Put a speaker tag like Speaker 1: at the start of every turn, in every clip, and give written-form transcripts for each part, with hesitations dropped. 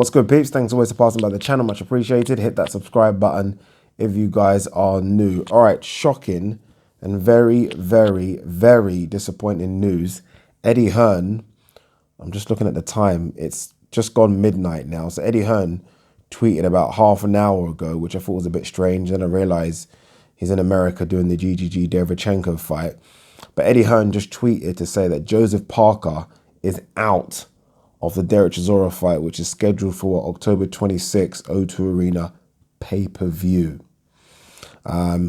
Speaker 1: What's good, peeps? Thanks always for passing by the channel. Much appreciated. Hit that subscribe button if you guys are new. All right, shocking and very, very, very disappointing news. Eddie Hearn, I'm just looking at the time. It's just gone midnight now. So Eddie Hearn tweeted about half an hour ago, which I thought was a bit strange. Then I realized he's in America doing the GGG Derevchenko fight. But Eddie Hearn just tweeted to say that Joseph Parker is out of the Dereck Chisora fight, which is scheduled for October 26, O2 Arena pay-per-view.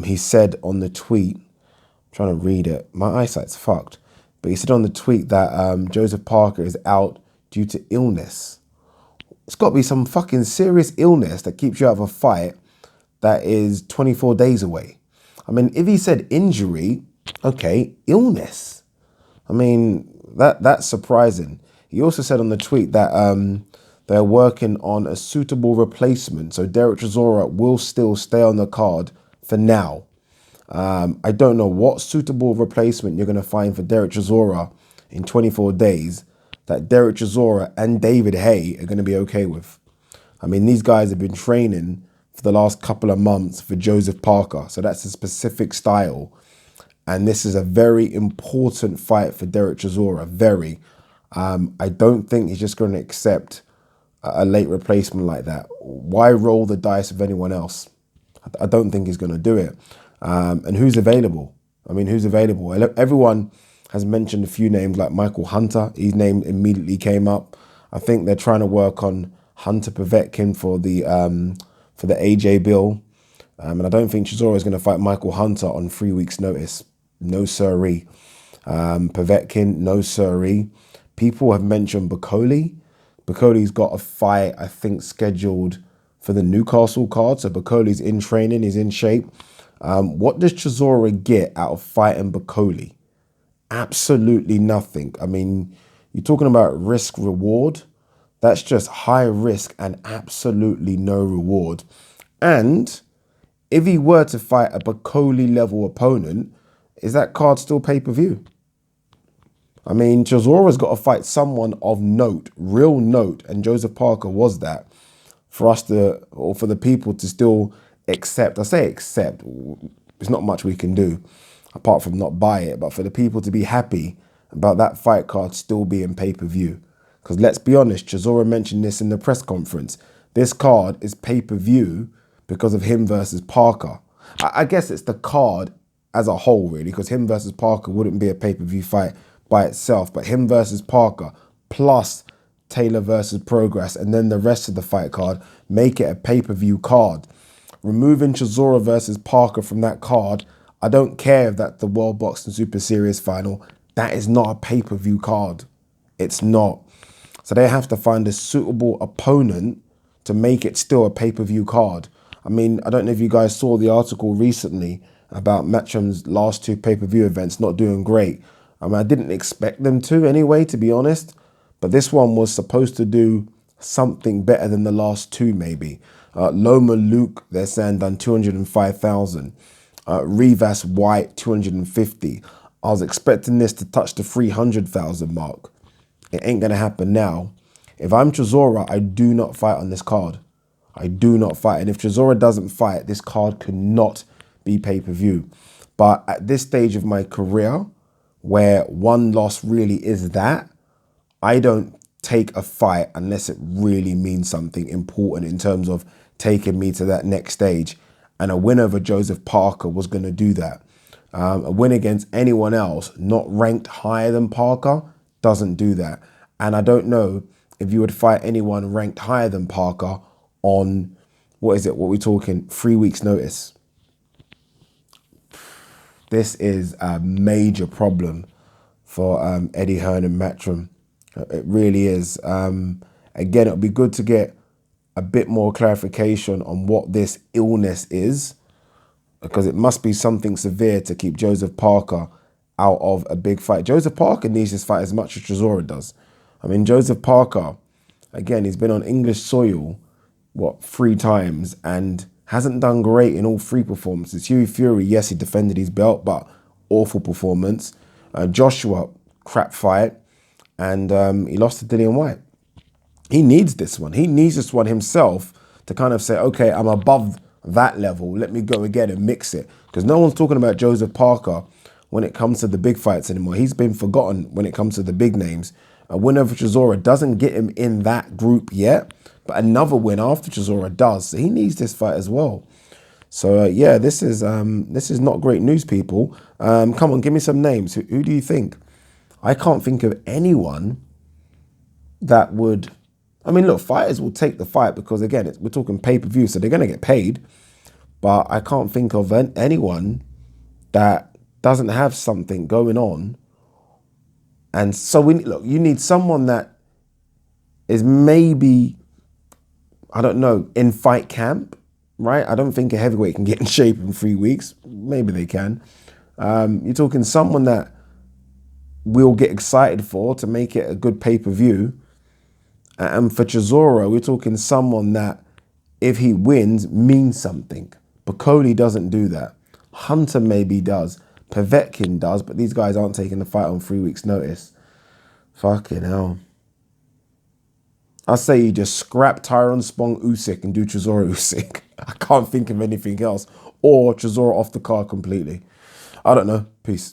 Speaker 1: He said on the tweet, I'm trying to read it, my eyesight's fucked, but he said on the tweet that Joseph Parker is out due to illness. It's got to be some fucking serious illness that keeps you out of a fight that is 24 days away. I mean, if he said injury, okay, illness. I mean, that's surprising. He also said on the tweet that they're working on a suitable replacement. So Dereck Chisora will still stay on the card for now. I don't know what suitable replacement you're going to find for Dereck Chisora in 24 days that Dereck Chisora and David Haye are going to be okay with. I mean, these guys have been training for the last couple of months for Joseph Parker. So that's a specific style. And this is a very important fight for Dereck Chisora, very. I don't think he's just going to accept a late replacement like that. Why roll the dice with anyone else? I don't think he's going to do it. And who's available? I mean, who's available? Everyone has mentioned a few names like Michael Hunter. His name immediately came up. I think they're trying to work on Hunter Povetkin for the AJ bill. And I don't think Chisora is going to fight Michael Hunter on 3 weeks' notice. No siree. Povetkin, no siree. People have mentioned Bakole. Bakole's got a fight, I think, scheduled for the Newcastle card. So Bakole's in training, he's in shape. What does Chisora get out of fighting Bakole? Absolutely nothing. I mean, you're talking about risk reward. That's just high risk and absolutely no reward. And if he were to fight a Bakole level opponent, is that card still pay-per-view? I mean, Chisora's got to fight someone of note, real note, and Joseph Parker was that for us to, or for the people to still accept. I say accept, there's not much we can do apart from not buy it, but for the people to be happy about that fight card still being pay-per-view. Because let's be honest, Chisora mentioned this in the press conference. This card is pay-per-view because of him versus Parker. I guess it's the card as a whole, really, because him versus Parker wouldn't be a pay-per-view fight by itself, but him versus Parker plus Taylor versus Progress and then the rest of the fight card make it a pay-per-view card. Removing Chisora versus Parker from that card, I don't care if that's the World Boxing Super Series final, that is not a pay-per-view card. It's not. So they have to find a suitable opponent to make it still a pay-per-view card. I mean, I don't know if you guys saw the article recently about Matchroom's last two pay-per-view events not doing great. I mean, I didn't expect them to anyway, to be honest. But this one was supposed to do something better than the last two, maybe. Loma Luke, they're saying, done 205,000. Rivas White, 250. I was expecting this to touch the 300,000 mark. It ain't going to happen now. If I'm Chisora, I do not fight on this card. I do not fight. And if Chisora doesn't fight, this card could not be pay-per-view. But at this stage of my career, where one loss really is that, I don't take a fight unless it really means something important in terms of taking me to that next stage. And a win over Joseph Parker was going to do that. A win against anyone else not ranked higher than Parker doesn't do that. And I don't know if you would fight anyone ranked higher than Parker on, what we're talking, 3 weeks notice. This is a major problem for Eddie Hearn and Matchroom. It really is. Again, it would be good to get a bit more clarification on what this illness is, because it must be something severe to keep Joseph Parker out of a big fight. Joseph Parker needs this fight as much as Chisora does. I mean, Joseph Parker, again, he's been on English soil, 3 times and hasn't done great in all 3 performances. Hughie Fury, yes, he defended his belt, but awful performance. Joshua, crap fight. And he lost to Dillian White. He needs this one. He needs this one himself to kind of say, okay, I'm above that level. Let me go again and mix it. Because no one's talking about Joseph Parker when it comes to the big fights anymore. He's been forgotten when it comes to the big names. A win over Chisora doesn't get him in that group yet, but another win after Chisora does. So he needs this fight as well. So yeah, this is not great news, people. Come on, give me some names. Who do you think? I can't think of anyone that would. I mean, look, fighters will take the fight because, again, we're talking pay-per-view, so they're going to get paid. But I can't think of anyone that doesn't have something going on. And so, look, you need someone that is maybe, I don't know, in fight camp, right? I don't think a heavyweight can get in shape in 3 weeks. Maybe they can. You're talking someone that we'll get excited for to make it a good pay-per-view. And for Chisora, we're talking someone that, if he wins, means something. Bacoli doesn't do that. Hunter maybe does. Povetkin does, but these guys aren't taking the fight on 3 weeks' notice. Fucking hell. I say you just scrap Tyron Spong Usyk and do Chisora Usyk. I can't think of anything else. Or Chisora off the card completely. I don't know. Peace.